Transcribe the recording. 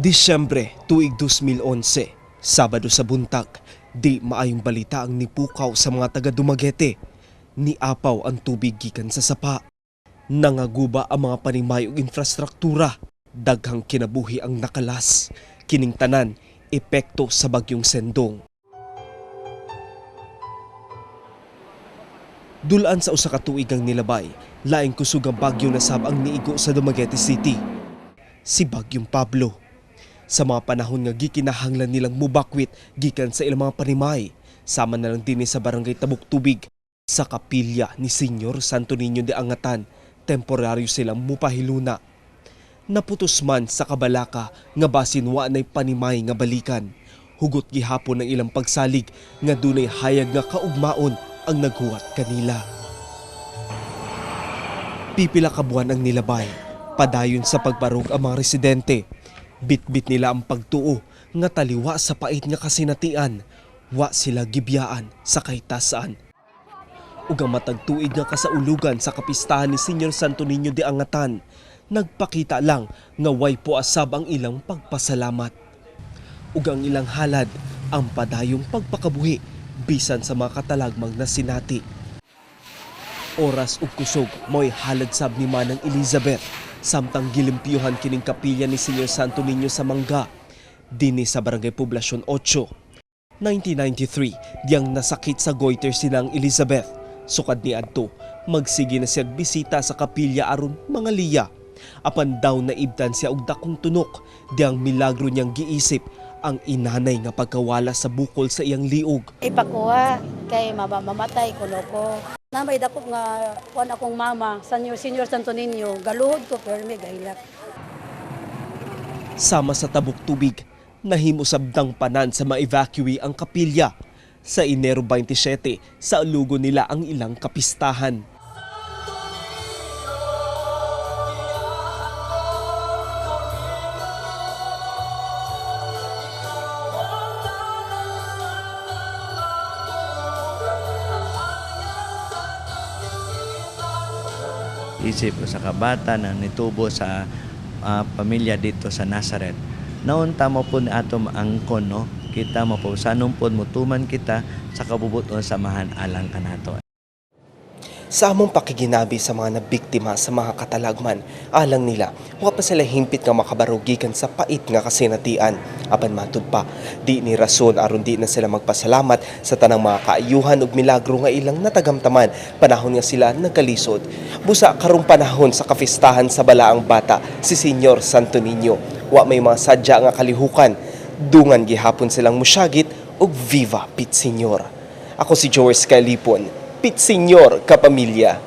Disyembre tuig 2011, Sabado sa buntag, di maayong balita ang nipukaw sa mga taga Dumaguete. Niapaw ang tubig gikan sa sapa. Nangaguba ang mga panimayong infrastruktura. Daghang kinabuhi ang nakalas. Kining tanan, epekto sa bagyong Sendong. Dulaan sa usa ka tuig ang nilabay, laing kusog ang bagyo na sabang niigo sa Dumaguete City. Si Bagyong Pablo. Sa mga panahon nga gikinahanglan nilang mubakwit gikan sa ilang mga panimay, sama na lang din sa barangay Tabuk Tubig sa kapilya ni Senyor Santo Niño de Angatan, temporaryo silang mupahiluna. Naputos man sa kabalaka nga basin wa nay panimay nga balikan. Hugot gihapon ng ilang pagsalig nga dunay hayag nga kaugmaon ang naghuwat kanila. Pipila ka buwan ang nilabay, padayon sa pagbarog ang mga residente. Bitbit nila ang pagtuo nga taliwa sa pait nga kasinatian, wa sila gibiyaan sa kahitasan. Ug ang matag tuig nga kasaulugan sa kapistahan ni Senyor Santo Niño de Angatan, nagpakita lang nga way puasab ang ilang pagpasalamat. Ug ang ilang halad ang padayong pagpakabuhi bisan sa mga katalagmang na sinati. Oras ug kusog mo'y halad sab ni Manang Elizabeth, samtang gilimpyuhan kining kapilya ni Senyor Santo Niño sa Mangga, dinhi sa Barangay Poblacion 8. 1993, diyang nasakit sa goiter sinang Elizabeth. Sukad ni adto, magsige na siya bisita sa kapilya aron mga liya. Apan daw naibdan siya og dakong tunok, diyang milagro niyang giisip ang inanay nga pagkawala sa bukol sa iyang liog. Ipakuha kay mamatay kuno ko. Namay dako nga kuan akong mama, Senyor Santo Niño, galuhod ko pero may gahilak. Sama sa Tabuk Tubig, nahimo sabdang panan sa ma-evacuate ang kapilya. Sa Enero 27, sa alugo nila ang ilang kapistahan. Isip ko sa kabata na nitubo sa pamilya dito sa Nazareth. Naunta mo po ni atom angkon, no? Kita mo po, sanong po mutuman kita sa kabubuton samahan alang kanato. Sa among pakiginabi sa mga nabiktima sa mga katalagman, alang nila, wa pa sila himpit nga makabarugikan sa pait nga kasinatian. Apan matud pa, di ni rason aron di na sila magpasalamat sa tanang mga kaayuhan ug milagro nga ilang natagamtaman panahon nga sila nagkalisod. Busa karong panahon sa kapistahan sa balaang bata, si Senyor Santo Niño, wa may mga sadya nga kalihukan. Dungan gihapon silang musyagit ug Viva Pit Senyor. Ako si Joris Calipon, Pit Senyor kapamilya.